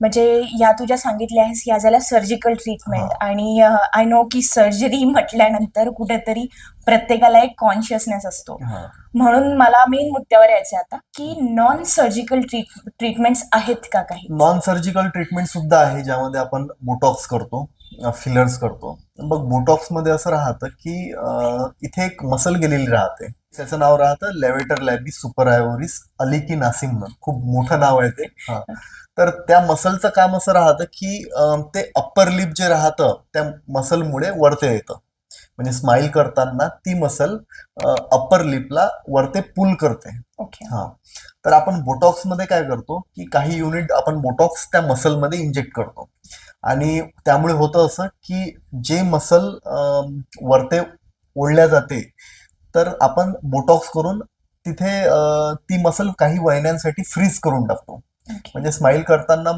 म्हणजे या तुझ्या सांगितल्या आहेस या झाल्या सर्जिकल हा. ट्रीटमेंट आणि आय नो की सर्जरी म्हटल्यानंतर कुठेतरी प्रत्येकाला एक कॉन्शियसनेस असतो. हा. म्हणून मला मेन मुद्द्यावर यायचं आता की नॉन सर्जिकल ट्रीटमेंट्स आहेत का काही? नॉन सर्जिकल ट्रीटमेंट सुद्धा आहे, ज्यामध्ये आपण बोटॉक्स करतो, फिलर्स करतो. मग बोटॉक्स मध्ये असं राहतं की इथे एक मसल गेलेली राहते. त्याचं नाव राहतं लेवेटर लॅबिस सुपरआयोरिस अलिकी नासिम म्हणून. खूप मोठं नाव आहे ते. हा. तर त्या मसलचं काम असं राहतं की ते अप्पर लिप जे राहतं त्या मसलमुळे वरते येतं. म्हणजे स्माइल करताना ती मसल अप्पर लिपला वरते पुल करते. ओके. हा. तर आपण बोटॉक्स मध्ये काय करतो की काही युनिट आपण बोटॉक्स त्या मसलमध्ये इंजेक्ट करतो, आणि त्यामुळे होतं असं की जे मसल वरते ओढल्या जाते, तर आपण बोटॉक्स करून तिथे ती मसल काही महिन्यांसाठी फ्रीज करून टाकतो. ओके. म्हणजे स्माइल करताना